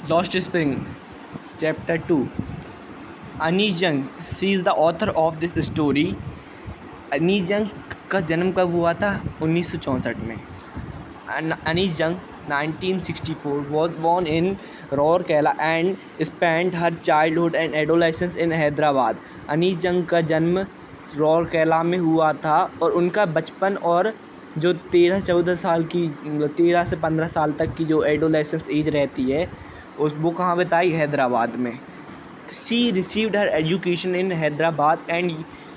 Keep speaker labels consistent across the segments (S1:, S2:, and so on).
S1: Lost spring chapter 2। Anees Jung, she is the author of this story. Anees Jung का जन्म कब हुआ था? 1964 में। अनीस जंग 1964 was born in Rourkela and spent her childhood and adolescence in Hyderabad. Anees Jung का जन्म रौरकेला में हुआ था और उनका बचपन और जो 13-14 साल की 13 से 15 साल तक की जो एडोलेसेंस एज रहती है वो कहाँ बिताई? हैदराबाद में। She received her education in Hyderabad and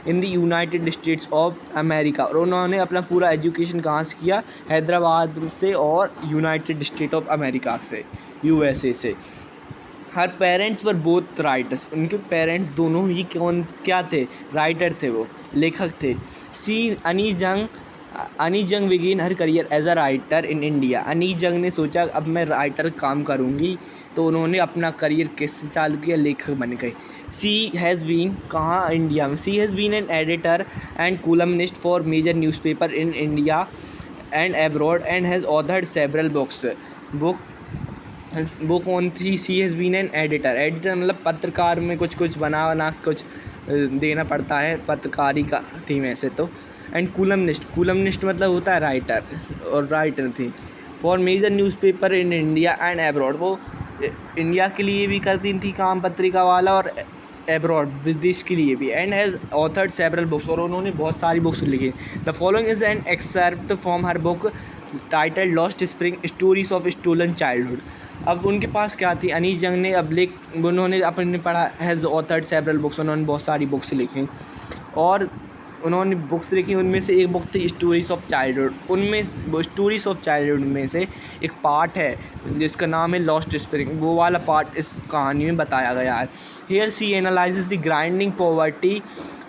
S1: in the United states of America. और उन्होंने अपना पूरा एजुकेशन कहाँ से किया? हैदराबाद से और यूनाइटेड स्टेट ऑफ अमेरिका से, यूएसए से। हर पेरेंट्स वर बोथ राइटर्स, उनके पेरेंट्स दोनों ही क्या थे? राइटर थे, वो लेखक थे। Anees Jung begin her career as a writer in India. Anees Jung ने सोचा अब मैं राइटर काम करूँगी, तो उन्होंने अपना करियर कैसे चालू किया? लेखक बन गए। सी हैज़ बीन, कहाँ? इंडिया में। She has been an editor and columnist for major newspaper in India and abroad and has authored several books. वो कौन थी? She has been an editor. Editor मतलब पत्रकार में कुछ बना कुछ देना पड़ता है, पत्रकारी का थी वैसे तो। एंड कॉलमनिस्ट मतलब होता है राइटर, और राइटर थी for major newspaper in India and abroad. वो इंडिया के लिए भी करती थी काम, पत्रिका वाला, और एब्रॉड विदेश के लिए भी। And has authored several books, और उन्होंने बहुत सारी बुक्स लिखी। The following is an excerpt from her book title lost spring stories of stolen childhood. अब उनके पास क्या थी? अनीस जंग ने उन्होंने अपने पढ़ा, हैज़ ऑथर्ड सेवरल बुक्स, उन्होंने बहुत सारी बुक्स लिखी और उन्होंने बुक्स लिखी। उनमें से एक बुक थी स्टोरीज ऑफ चाइल्डहुड। उनमें स्टोरीज ऑफ चाइल्डहुड में से एक पार्ट है जिसका नाम है लॉस्ट स्प्रिंग। वो वाला पार्ट इस कहानी में बताया गया है। Here she analyses the grinding poverty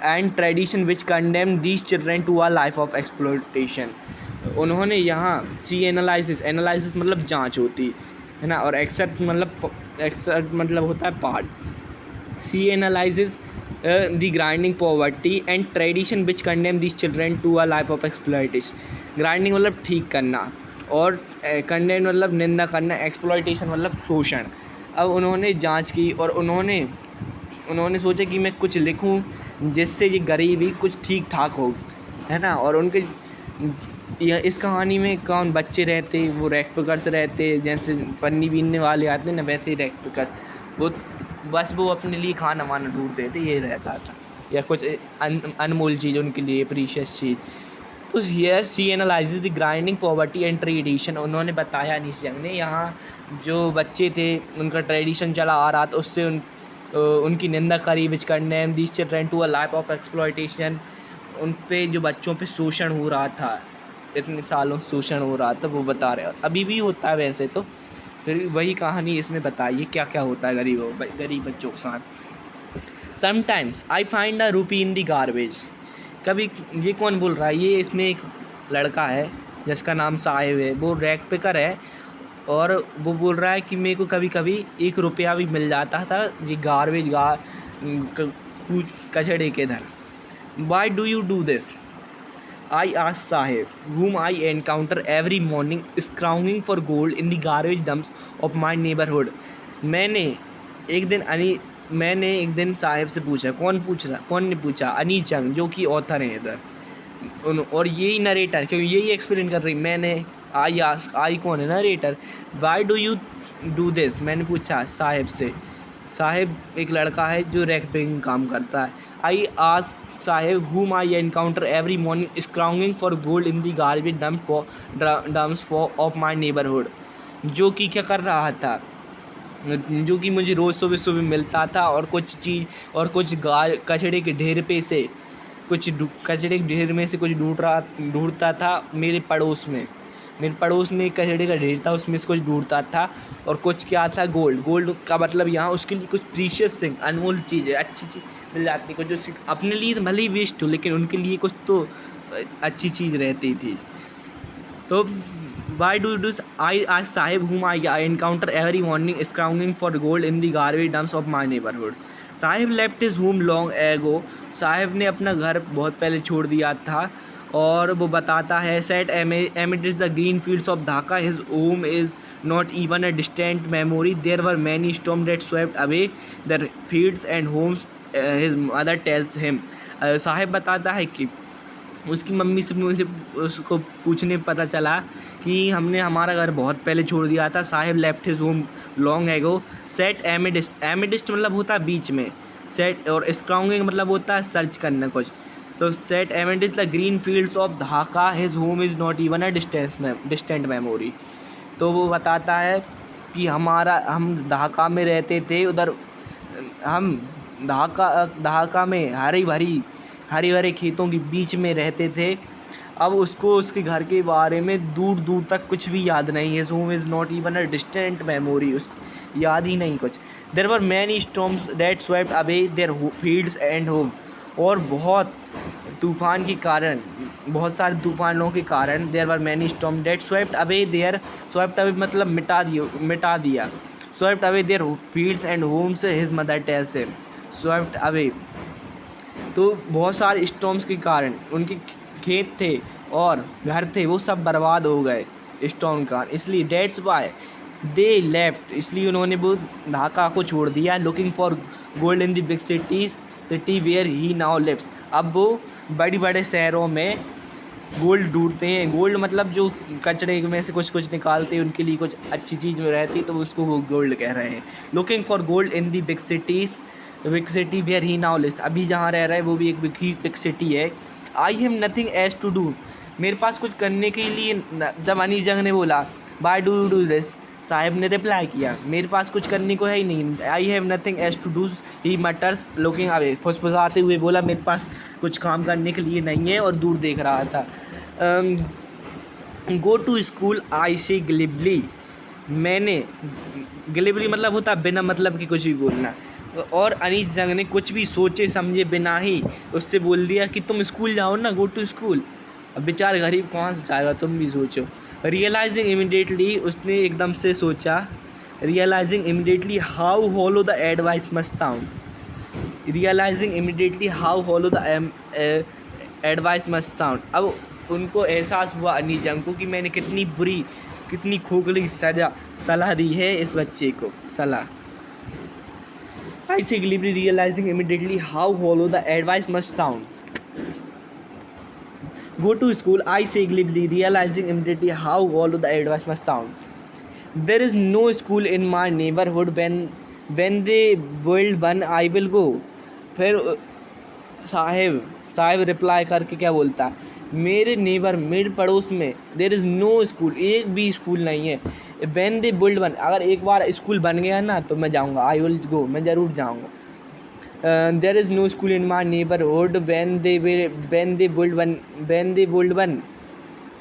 S1: and tradition which condemn these children to a life of exploitation. उन्होंने यहाँ सी एनालाइसिस मतलब जांच होती है ना, और एक्सेप्ट मतलब होता है part. She analyses the grinding poverty and tradition which condemn this children to a life of exploitation. Grinding मतलब ठीक करना, और कंडेम मतलब निंदा करना, एक्सप्लॉयटेशन मतलब शोषण। अब उन्होंने जांच की और उन्होंने सोचा कि मैं कुछ लिखूं जिससे ये गरीबी कुछ ठीक ठाक हो, है ना। और उनके इस कहानी में कौन बच्चे रहते? वो रैक पिकर्स रहते, जैसे पन्नी बीनने वाले आते हैं ना, वैसे ही रैक पिकर। वो अपने लिए खाना वाना ढूंढते थे, ये रहता था, या कुछ अनमोल चीज़ उनके लिए, प्रीशियस चीज़। तो here she analyses the grinding poverty and tradition. उन्होंने बताया अनीस जंग ने, यहाँ जो बच्चे थे उनका ट्रेडिशन चला आ रहा था, उससे उनकी निंदा करी। Which condemn this children to a life of exploitation. उन पे जो बच्चों पे शोषण हो रहा था, इतने सालों शोषण हो रहा था, वो बता रहे हैं। अभी भी होता है वैसे तो, फिर वही कहानी इसमें बताइए क्या क्या होता है गरीब बच्चों के साथ। समटाइम्स आई फाइंड अ रूपी इन दी गार्बेज। कभी, ये कौन बोल रहा है? ये इसमें एक लड़का है जिसका नाम साहिब है, वो रैक पिकर है, और वो बोल रहा है कि मेरे को कभी कभी 1 रुपया भी मिल जाता था ये गार्बेज कचड़े के इधर। Why do you do this? I asked Sahib, whom I encounter every morning scrounging for gold in the garbage dumps of my neighborhood. मैंने एक दिन साहिब से पूछा। कौन ने पूछा? अनीस जंग, जो कि ऑथर हैं इधर, और यही नरेटर, क्योंकि यही एक्सप्लेन कर रही। मैंने आई कौन है? Narrator. Why do you do this? मैंने पूछा साहिब से। साहिब एक लड़का है जो रैक पिकिंग काम करता है। I ask Sahib whom I encounter every morning scrounging for gold in the garbage dumps of my neighborhood. जो कि क्या कर रहा था? जो कि मुझे रोज़ सुबह सुबह मिलता था, और कुछ कचड़े के ढेर पे से कचड़े के ढेर में से कुछ ढूंढता था। मेरे पड़ोस में कचड़े का ढेर था, उसमें से कुछ ढूंढता था, और कुछ क्या था? गोल्ड का मतलब यहाँ उसके लिए कुछ प्रीशियस थिंग, अनमोल चीज़ है, अच्छी चीज़ मिल जाती, कुछ जो अपने लिए तो भले ही वेस्ट हो, लेकिन उनके लिए कुछ तो अच्छी चीज़ रहती थी। तो वाई डू डू आई आज Sahib whom I encounter every morning scrounging for gold in the garbage dumps of my neighborhood. Sahib left his home long ago. Sahib ने अपना घर बहुत पहले छोड़ दिया था, और वो बताता है set amidst the green fields of Dhaka his home is not even a distant memory. There were many storms that swept away the fields and homes. His mother tells him. Sahib बताता है कि उसकी मम्मी से मुझे उसको पूछने पता चला कि हमने हमारा घर बहुत पहले छोड़ दिया था. Sahib left his home long ago. Set amidst मतलब होता है बीच में. सेट और स्क्राउंगिंग मतलब होता है सर्च करना कुछ. तो set amidst the green fields of Dhaka his home is not even a distant memory. तो वो बताता है कि हम ढाका में रहते थे. उधर हम ढाका में हरी भरे खेतों के बीच में रहते थे. अब उसको उसके घर के बारे में दूर दूर तक कुछ भी याद नहीं है. Home is not even a distant memory. उस याद ही नहीं कुछ. There were many storms that swept away their fields and home. और बहुत तूफ़ान के कारण, बहुत सारे तूफ़ानों के कारण there were many storm that swept away मतलब मिटा दिया. Swept away their fields and homes his mother tells him. Swept away तो बहुत सारे स्टॉर्म्स के कारण उनके खेत थे और घर थे वो सब बर्बाद हो गए स्टॉर्म का. इसलिए डेट्स वाई दे लेफ्ट. इसलिए उन्होंने वो ढाका को छोड़ दिया. Looking for gold in the big city where he now lives. अब वो बड़ी बड़े शहरों में गोल्ड ढूंढते हैं. गोल्ड मतलब जो कचरे में से कुछ निकालते हैं, उनके लिए कुछ अच्छी चीज़ में रहती तो उसको वो गोल्ड कह रहे हैं. Looking for gold in the big city where he now lives. अभी जहाँ रह रहा है वो भी एक बिग सिटी है. I have nothing as to do. मेरे पास कुछ करने के लिए. जब अनीस जंग ने बोला why do you do this, Sahib ने रिप्लाई किया मेरे पास कुछ करने को है ही नहीं. I have nothing as to do he mutters looking away. फुसफुसाते हुए बोला मेरे पास कुछ काम करने के लिए नहीं है और दूर देख रहा था. गो टू स्कूल आई से ग्लिबली. मैंने ग्लिबली मतलब होता बिना मतलब कि कुछ भी बोलना. और अनीस जंग ने कुछ भी सोचे समझे बिना ही उससे बोल दिया कि तुम स्कूल जाओ ना, गो टू स्कूल. अब बेचारा गरीब कहाँ से जाएगा, तुम भी सोचो. रियलाइजिंग इमीडिएटली उसने एकदम से सोचा. Realising immediately how hollow the advice must sound. Realising immediately how hollow the advice must sound. अब उनको एहसास हुआ अनीस जंग को कि मैंने कितनी खोखली सलाह दी है इस बच्चे को. सलाह I say glibly realizing immediately how hollow the advice must sound. Go to school, I say glibly realizing immediately how hollow the advice must sound. There is no school in my neighborhood. When they build one, I will go. फिर Sahib reply करके क्या बोलता, मेरे पड़ोस में there is no school, एक भी school नहीं है. व्हेन दे बिल्ड वन, अगर एक बार स्कूल बन गया ना तो मैं जाऊँगा. आई विल गो, मैं ज़रूर जाऊँगा. There is no school in my neighbourhood. When they build one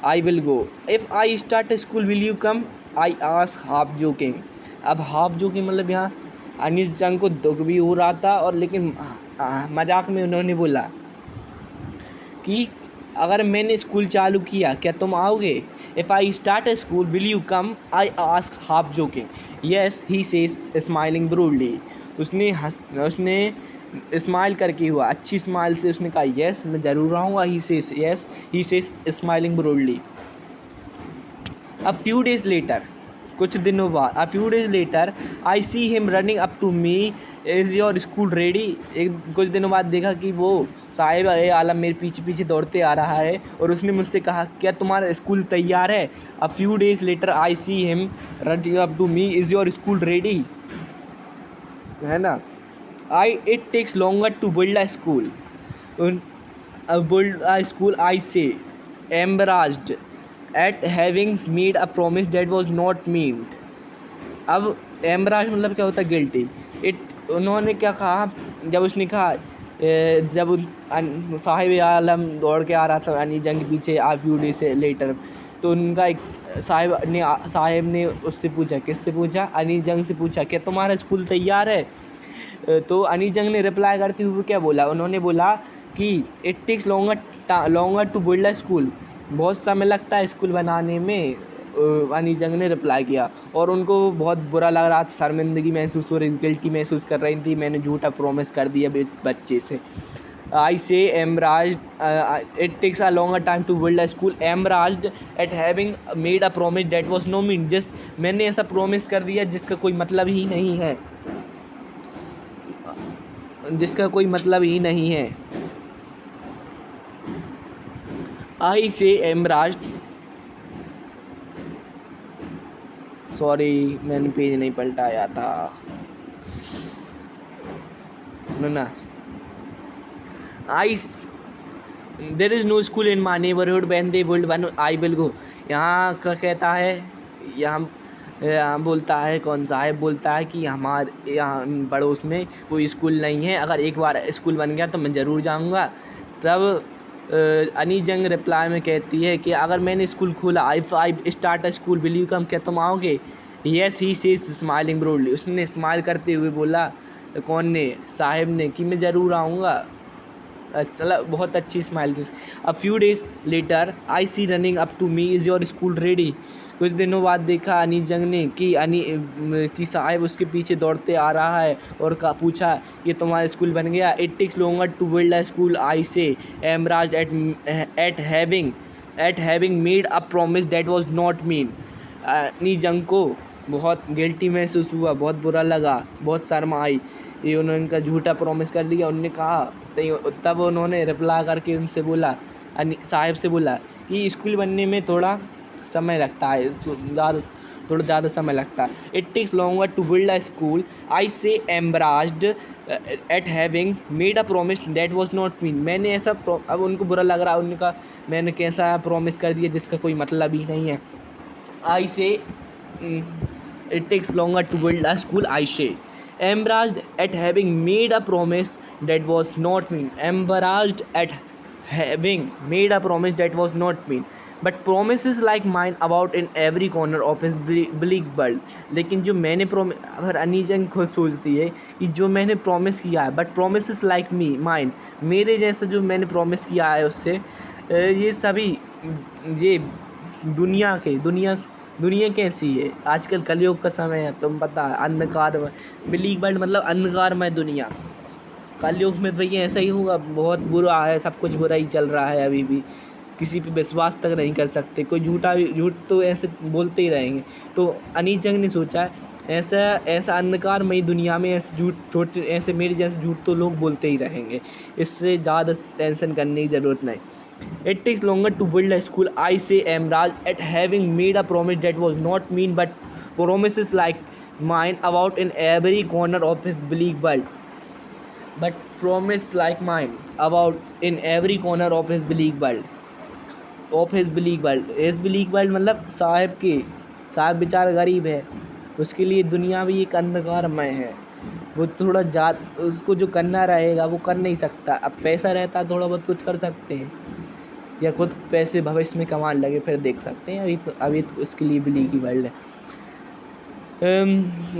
S1: I will go. If I start school will you come, I ask half joking. अब हाफ जोकिंग मतलब यहाँ अनीस जंग को दुख भी हो रहा था और लेकिन मजाक में उन्होंने बोला कि अगर मैंने स्कूल चालू किया क्या तुम आओगे. If I start a school will you come, I ask half joking. Yes he says smiling broodily. उसने स्माइल करके हुआ, अच्छी स्माइल से उसने कहा येस मैं ज़रूर आऊँगा. He says smiling broodily. A few days later, कुछ दिनों बाद, a few days later I see him running up to me. Is your school ready. कुछ दिनों बाद देखा कि वो साहिब आलम मेरे पीछे दौड़ते आ रहा है और उसने मुझसे कहा क्या तुम्हारा स्कूल तैयार है. A few days later I see him running up to me. Is your school ready, है ना. It takes longer to build a school. I say embarrassed at having made a promise that was not meant. अब embarrassed मतलब क्या होता है, guilty. उन्होंने क्या कहा जब उसने कहा, जब साहिब आलम दौड़ के आ रहा था अनीस जंग के पीछे आ फ्यू डेज से लेटर, तो उनका एक साहिब ने उससे पूछा, किससे पूछा, अनीस जंग से पूछा क्या तुम्हारा स्कूल तैयार है. तो अनीस जंग ने रिप्लाई करते हुए क्या बोला, उन्होंने बोला कि it takes longer to build a school. बहुत समय लगता है स्कूल बनाने में. अनीस जंग ने रिप्लाई किया और उनको बहुत बुरा लग रहा था, शर्मिंदगी महसूस हो रही, गिल्टी महसूस कर रही थी, मैंने झूठा प्रॉमिस कर दिया बच्चे से. I say embarrassed. It takes a longer time to build a school. Embarrassed at having made a promise that was no mean. Just मैंने ऐसा promise कर दिया जिसका कोई मतलब ही नहीं है, जिसका कोई मतलब ही नहीं है. I say embarrassed. सॉरी, मैंने पेज नहीं पलटाया था ना. There is no school in my neighbourhood when they will one I will go. यहाँ का कहता है, यहाँ बोलता है, कौन साहब बोलता है कि हमारे यहाँ पड़ोस में कोई स्कूल नहीं है, अगर एक बार स्कूल बन गया तो मैं ज़रूर जाऊँगा. तब अनी जंग रिप्लाई में कहती है कि अगर मैंने स्कूल खोला, I start a school will you कम, क्या तुम आओगे? Yes he says smiling broadly. उसने स्माइल करते हुए बोला, कौन ने? साहिब ने, कि मैं ज़रूर आऊँगा. चला, बहुत अच्छी स्माइल थी. A few days later I see running up to me, is your school ready. कुछ दिनों बाद देखा अनी जंग ने कि साहिब उसके पीछे दौड़ते आ रहा है और पूछा कि तुम्हारा स्कूल बन गया. It takes longer to build a school, I say embarrassed at having made a promise that was not mean. अनी जंग को बहुत गिल्टी महसूस हुआ, बहुत बुरा लगा, बहुत शर्म आई. ये उन्होंने उनका झूठा प्रॉमिस कर लिया. उन्होंने कहा, तब उन्होंने रिप्लाई करके उनसे बोला, साहिब से बोला कि स्कूल बनने में थोड़ा समय लगता है, थोड़ा ज़्यादा समय लगता है. It takes longer to build a school, I say embarrassed at having made a promise that was not mean. मैंने ऐसा अब उनको बुरा लग रहा है, उन्होंने कहा मैंने कैसा प्रॉमिस कर दिया जिसका कोई मतलब ही नहीं है. I say it takes longer to build a school, I say embarrassed at having made a promise that was not mean. Embarrassed at having made a promise that was not mean. But promises like mine about in every corner of his bleak world. लेकिन जो मैंने अगर अनी जंग खुद सोचती है कि जो मैंने प्रॉमिस किया है, but promise like me mine, मेरे जैसा जो मैंने प्रॉमिस किया है उससे, ये सभी, ये दुनिया कैसी है आजकल, कलयुग का समय है, तुम पता है, अंधकार में ब्लैक वर्ल्ड मतलब अंधकारमय दुनिया. कलयुग में भैया ऐसा ही होगा, बहुत बुरा है, सब कुछ बुरा ही चल रहा है. अभी भी किसी पे विश्वास तक नहीं कर सकते, कोई झूठ तो ऐसे बोलते ही रहेंगे. तो अनी जंग ने सोचा ऐसा अंधकारमय दुनिया में ऐसे मेरे जैसे झूठ तो लोग बोलते ही रहेंगे, इससे ज़्यादा टेंशन करने की ज़रूरत नहीं. It takes longer to build a school, I say Emraj, at having made a promise that was not mean, but promises like mine about in every corner of his bleak world. But promise like mine about in every corner of his bleak world. Of his bleak world. His bleak world मतलब साहब बेचारा गरीब है, उसके लिए दुनिया भी एक अंधकारमय है. वो थोड़ा उसको जो करना रहेगा वो कर नहीं सकता. अब पैसा रहता थोड़ा बहुत कुछ कर सकते हैं, या खुद पैसे भविष्य में कमाने लगे फिर देख सकते हैं. अभी तो उसके लिए ब्लीक ही वर्ल्ड है.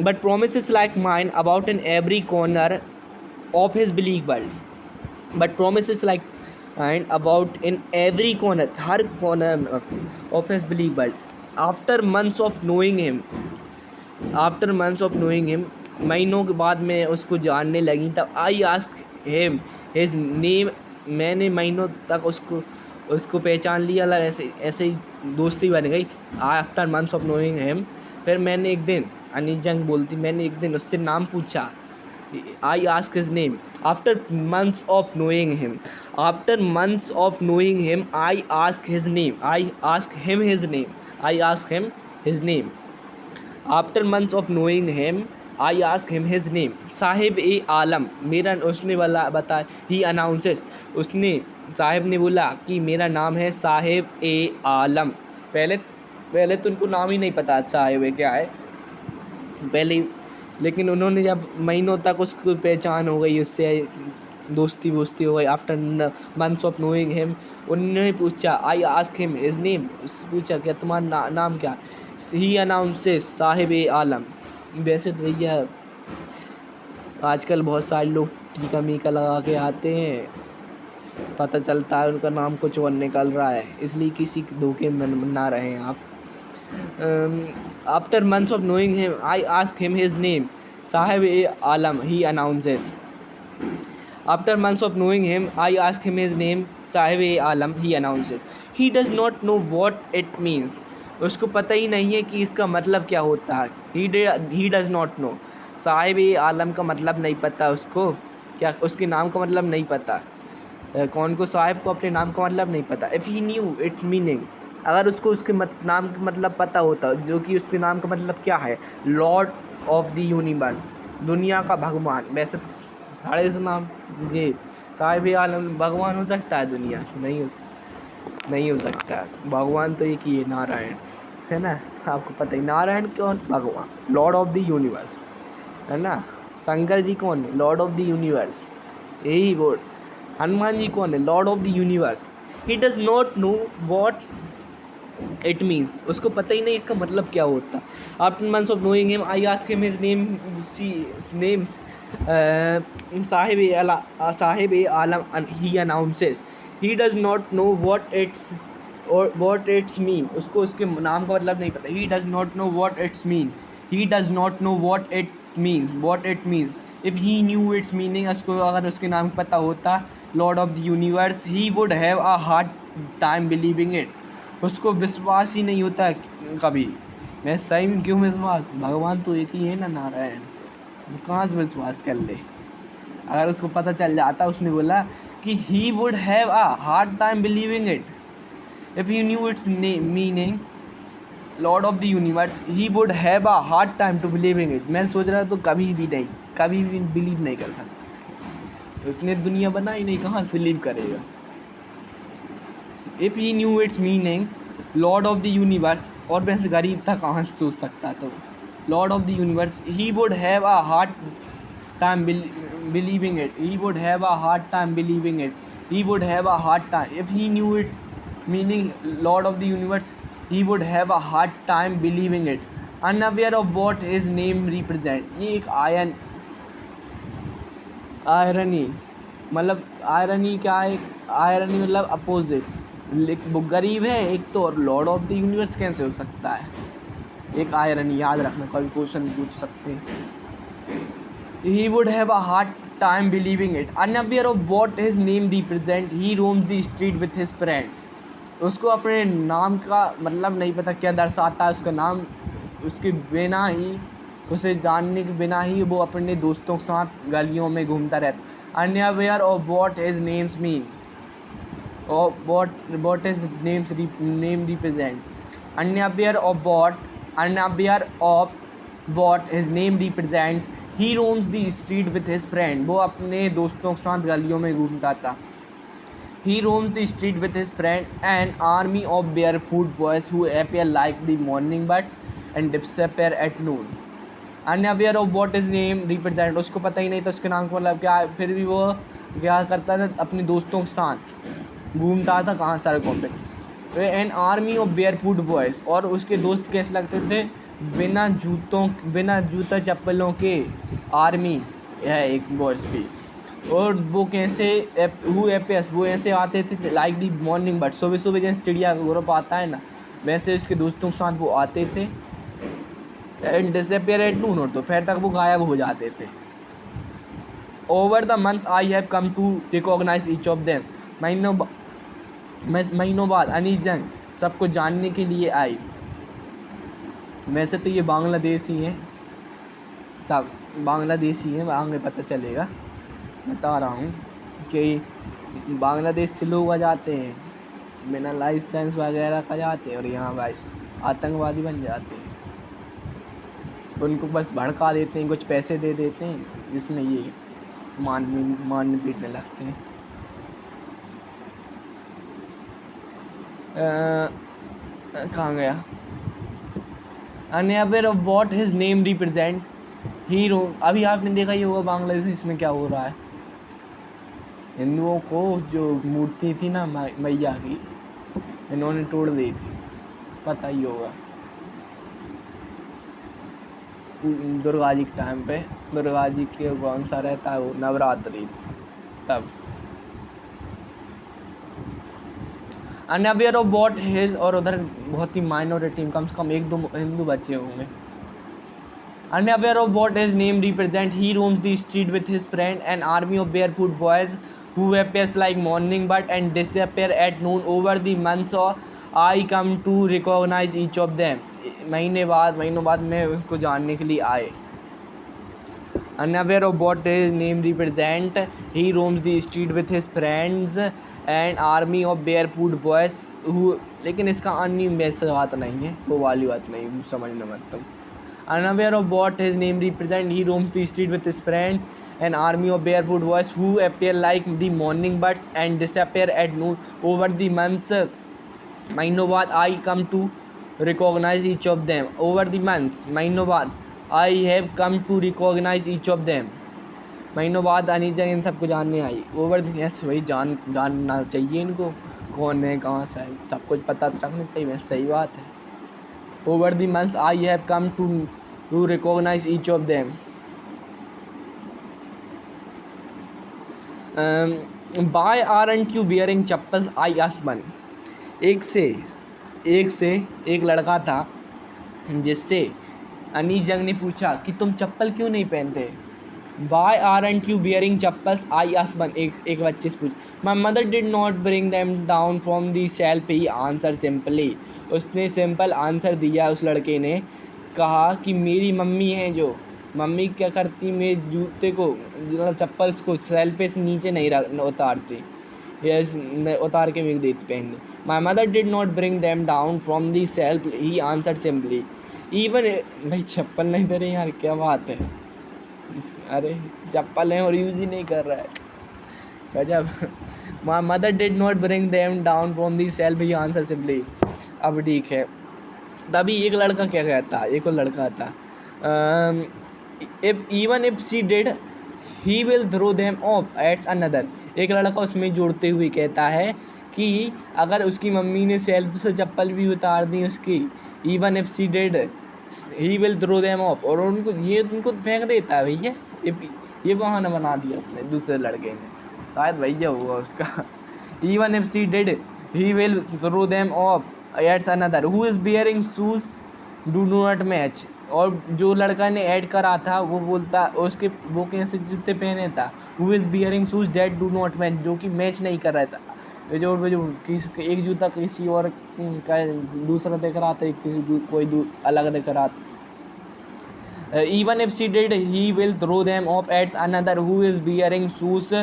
S1: But promises like mine about in every corner of his bleak world. But promises like mine about in every corner, her corner of his bleak world. After months of knowing him, महीनों के बाद मैं उसको जानने लगी, तब आई ask him his name. मैंने महीनों तक उसको पहचान लिया, ऐसे ही दोस्ती बन गई. After months of knowing him, फिर मैंने एक दिन, अनी जंग बोलती, मैंने एक दिन उससे नाम पूछा. I ask his name after months of knowing him. After months of knowing him I ask his name. I ask him his name. I ask him his name. After months of knowing him I ask him his name. Sahib e Alam मेरा, उसने बताया. ही announces, Sahib ने बोला कि मेरा नाम है साहिब ए आलम. पहले तो उनको नाम ही नहीं पता साहिब है क्या है पहले, लेकिन उन्होंने जब महीनों तक उसको पहचान हो गई, उससे दोस्ती हो गई. After months of knowing him, उन्होंने पूछा, I ask him his name, उससे पूछा क्या तुम्हारा नाम क्या. ही अनाउंसेस साहिब ए आलम. वैसे तो भैया आजकल बहुत सारे लोग टीका मीका लगा के आते हैं, पता चलता है उनका नाम कुछ और निकल रहा है, इसलिए किसी धोखे में ना रहें आप. After months of knowing him I ask him his name Sahib e Alam. He announces After months of knowing him, I asked him his name. Sahib-e-Alam, he announces. He does not know what it means. उसको पता ही नहीं है कि इसका मतलब क्या होता है. He does not know. साहिब-ए-आलम का मतलब नहीं पता उसको. क्या उसके नाम का मतलब नहीं पता. कौन को साहिब को अपने नाम का मतलब नहीं पता. If he knew its meaning, अगर उसको उसके नाम का मतलब पता होता, जो कि उसके नाम का मतलब क्या है, लॉर्ड ऑफ द यूनिवर्स, दुनिया का भगवान. वैसे साढ़े से नाम ये साहिब आलम भगवान हो सकता है दुनिया? नहीं हो सकता. भगवान तो एक ही है, नारायण है ना. आपको पता ही, नारायण कौन? भगवान, लॉर्ड ऑफ द यूनिवर्स है ना. शंकर जी कौन है? Lord of the universe. यही वर्ड. हनुमान जी कौन है? Lord of the universe. He does not know what it means. उसको पता ही नहीं इसका मतलब क्या होता. After months of knowing him, I ask him his names. Sahib-e-Alam, he announces. He does not know what it's mean. उसको उसके नाम का मतलब नहीं पता. He does not know what it's mean. He does not know what it means. If he knew its meaning, उसको अगर उसके नाम पता होता, Lord of the universe, he would have a hard time believing it. उसको विश्वास ही नहीं होता कभी. मैं सही में क्यों विश्वास? भगवान तो एक ही है ना, नारायण. कहाँ से विश्वास कर ले. अगर उसको पता चल जाता, उसने बोला कि he would have a hard time believing it. If he knew its meaning, lord of the universe, he would have a hard time to believing it. मैं सोच रहा तो कभी भी बिलीव नहीं कर सकता. उसने दुनिया बनाई नहीं, कहाँ से बिलीव करेगा. If he knew its meaning, lord of the universe, और वैसे गरीब था, कहाँ से सोच सकता. तो Lord of the universe, he would have a hard time believing it. He would have a hard time believing it. He would have a hard time. If he knew its meaning, lord of the universe, he would have a hard time believing it, unaware of what his name represent. ये एक irony मतलब, irony क्या है? Irony मतलब opposite. वो गरीब है एक तो, और लॉर्ड ऑफ द यूनिवर्स कैसे हो सकता है? एक आयरनी याद रखना, कभी क्वेश्चन पूछ सकते हैं. He would have a hard time believing it, unaware of what his name represent. He roams the street with his friend. उसको अपने नाम का मतलब नहीं पता क्या दर्शाता है उसका नाम. उसके बिना ही, उसे जानने के बिना ही वो अपने दोस्तों के साथ गलियों में घूमता रहता. Unaware of what his names mean, और what his name represent. Unaware of what his name represents. He roams the street with his friend. वो अपने दोस्तों के साथ गलियों में घूमता था. He roams the street with his friend, an army of barefoot boys who appear like the morning birds and disappear at noon. Unaware of what his name represents. उसको पता ही नहीं था उसके नाम का मतलब क्या है. फिर भी वो क्या करता था, अपने दोस्तों के साथ घूमता था. कहाँ? सड़कों पे. An army of barefoot boys. और उसके दोस्त कैसे लगते थे? बिना जूता चप्पलों के आर्मी है एक बॉयज़ की. और वो कैसे वो ऐसे आते थे लाइक दी मॉर्निंग बर्ड. सुबह सुबह जैसे चिड़िया का ग्रुप आता है ना, वैसे उसके दोस्तों के साथ वो आते थे. एंड डिसअपियर एट नून, और दोपहर तक वो गायब हो जाते थे. Over the month I have come to recognise each of them. महीनों बाद अनीस जंग सबको जानने के लिए आई. वैसे तो ये बांग्लादेशी हैं, सब बांग्लादेशी हैं, आगे पता चलेगा. बता रहा हूँ कि बांग्लादेश से लोग आ जाते हैं बिना लाइसेंस वगैरह का जाते हैं, और यहाँ बस आतंकवादी बन जाते हैं. उनको बस भड़का देते हैं, कुछ पैसे दे देते हैं, जिसमें ये मारने पीटने लगते हैं. कहाँ गया? Unaware of what his name represent. Hero. अभी आपने देखा ही होगा बांग्लादेश इसमें क्या हो रहा है. हिंदुओं को जो मूर्ति थी ना मैया की, इन्होंने तोड़ दी थी, पता ही होगा. दुर्गा जी के टाइम पे, दुर्गा जी के कौन सा रहता है वो, नवरात्रि, तब. Unaware of what his. और उधर बहुत ही माइनॉरिटी, कम से कम 1-2 हिंदू बचे होंगे. Unaware of what his name represents, he roams the street with his friend, an army of barefoot boys who appears like morning bird and disappear at noon. Over the months or I come to recognize each of them. महीनों बाद मैं उनको जानने के लिए आए. Unaware of what his name represents, he roams the street with his friends, an army of barefoot boys who. लेकिन इसका अन्य वैसे बात नहीं है, वो वाली बात नहीं समझना मत तुम. Unaware of what his name represents, he roams the street with his friend, an army of barefoot boys who appear like the morning birds and disappear at noon. Over the months, महीनों बाद I come to recognize each of them. Over the months, महीनों बाद I have come to recognize each of them. महीनों बाद अनीजा इन सबको जानने आई. Over the yes वही जानना चाहिए इनको, कौन है कहाँ से है, सब कुछ पता रखना चाहिए. वैसे सही बात है. Over the months I have come to recognize each of them. Why aren't you wearing chappals? I asked one. एक लड़का था जिससे अनीजंग ने पूछा कि तुम चप्पल क्यों नहीं पहनते. Why aren't you wearing chappals? I asked one. एक बच्चे से पूछ. My mother did not bring them down from the shelf. He answered simply. उसने सिंपल आंसर दिया. उस लड़के ने कहा कि मेरी मम्मी है जो मम्मी क्या करती, मेरे जूते को मतलब चप्पल्स को सेल्फ पे से नीचे नहीं उतारती, यस उतार के मेरे देती पहनने. My mother did not bring them down from the self. He answered simply. Even भाई चप्पल नहीं दे रहे यार, क्या बात है. अरे चप्पल है और यूज ही नहीं कर रहा है, गजब. My mother did not bring them down from the self. He answer simply. अब ठीक है. तभी एक लड़का क्या कहता, एक और लड़का था, if she did he will throw them off it's another. एक लड़का उसमें जोड़ते हुए कहता है कि अगर उसकी मम्मी ने सेल्फ से चप्पल भी उतार दी उसकी, even if she did he will throw them off, और उनको फेंक देता है भैया. ये बहाना बना दिया उसने दूसरे लड़के ने, शायद भैया हुआ उसका. Even if she did he will throw them off it's another who is bearing shoes do not match. और जो लड़का ने ऐड करा था वो बोलता उसके वो कैसे जूते पहने था. Who is bearing shoes that do not match, जो कि मैच नहीं कर रहा था. जो एक जूता किसी और का दूसरा दिख रहा था, कोई अलग दिख रहा था. Even if she did, he will throw them off at another who is wearing shoes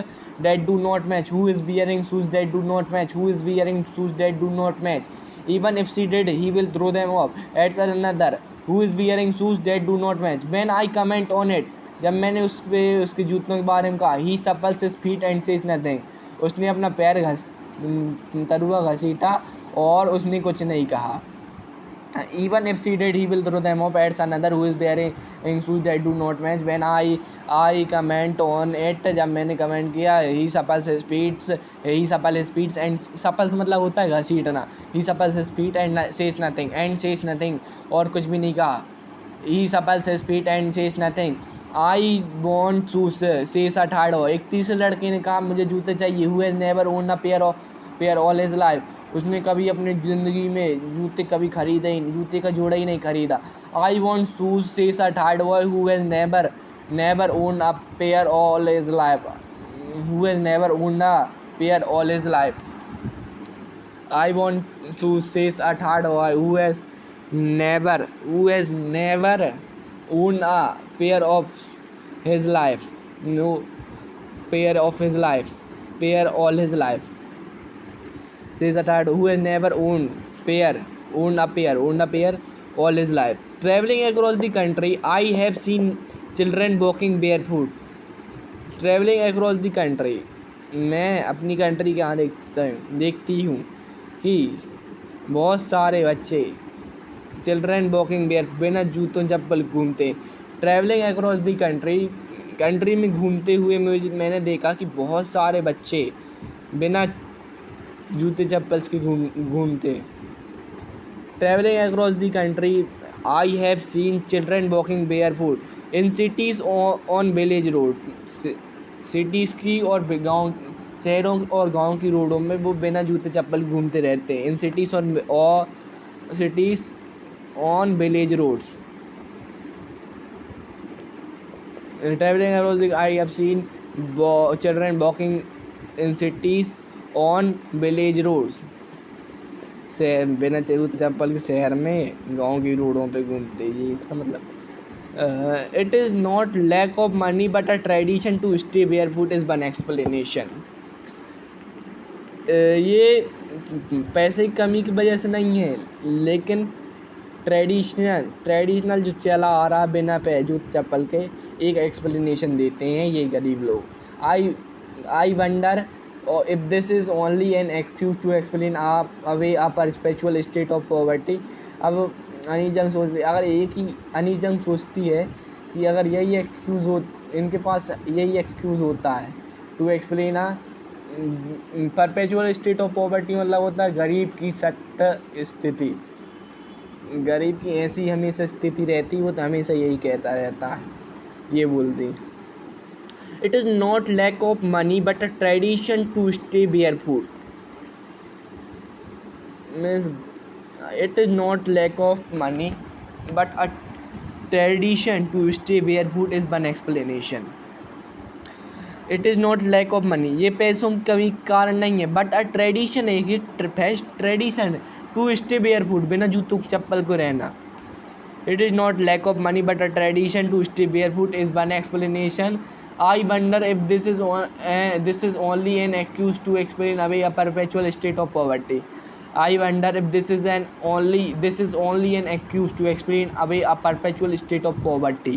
S1: that do not match. Who is wearing shoes that do not match? Who is wearing shoes that do not match? Even if she did, he will throw them off at another who is wearing shoes that do not match. When I comment on it, जब मैंने उसके जूतों के बारे में कहा, he shuffles his feet and says nothing. उसने अपना पैर तरुआ घसीटा और उसने कुछ नहीं कहा. Even if she did, he will throw them off at another who is wearing shoes that do not match. When I comment on it, जब मैंने कमेंट किया, he shuffles his feet and shuffles मतलब होता है घसीटना. He shuffles his feet and says nothing और कुछ भी नहीं कहा. He shuffles his feet and says nothing. I want shoes, says a third. एक तीसरे लड़के ने कहा मुझे जूते चाहिए. Who has never owned a pair all his life. उसने कभी अपनी ज़िंदगी में जूते कभी खरीदे ही, जूते का जोड़ा ही नहीं खरीदा. I want shoes says a third boy who has never owned a pair all his life. Who has never owned a pair all his life. I want shoes says a third boy who has never owned a pair of his life. No pair of his life, pair all his life. Says a third who has never owned a pair all his life. Traveling across the country, I have seen children walking barefoot. Traveling across the country, मैं अपनी country के यहाँ देखती हूँ कि बहुत सारे बच्चे चिल्ड्रन वॉकिंग barefoot बिना जूतों चप्पल घूमते. ट्रैवलिंग अक्रॉस दी कंट्री में घूमते हुए मैंने देखा कि बहुत सारे बच्चे बिना जूते चप्पल्स के घूमते. Travelling across the country, I have seen children walking barefoot in cities on village road. Cities की और गाँव, शहरों और गाँव की रोडों में वो बिना जूते चप्पल घूमते रहते हैं. In cities on village roads. traveling across the I have seen children walking in cities on village roads. से बिना चप्पल के शहर में गांव की रोडों पे घूमते, ये इसका मतलब। It is not lack of money but a tradition to stay barefoot is one explanation. ये पैसे की कमी की वजह से नहीं है, लेकिन ट्रेडिशनल जो चला आ रहा बिना जूते चप्पल के, एक एक्सप्लेनेशन देते हैं ये गरीब लोग। I wonder if this is only an excuse to explain away a perpetual state of poverty. अब अनीजम सोचती, अगर एक ही अनीजम सोचती है कि अगर यही एक्सक्यूज़ हो, इनके पास यही एक्सक्यूज़ होता है to explain perpetual state of poverty, मतलब होता है गरीब की सख्त स्थिति, गरीब की ऐसी हमेशा स्थिति रहती, वो तो हमेशा यही कहता रहता है, ये बोलती। It is not lack of money but a tradition to stay barefoot. Means it is not lack of money but a tradition to stay barefoot is one explanation. It is not lack of money, ये पैसों की कमी कारण नहीं है, but a tradition है, ये tradition to stay barefoot, बिना जूतों चप्पल को रहना। It is not lack of money but a tradition to stay barefoot is one explanation. I wonder if this is only an excuse to explain away a perpetual state of poverty. I wonder if this is only an excuse to explain away a perpetual state of poverty.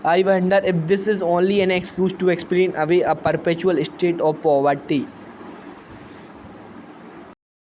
S1: I wonder if this is only an excuse to explain away a perpetual state of poverty.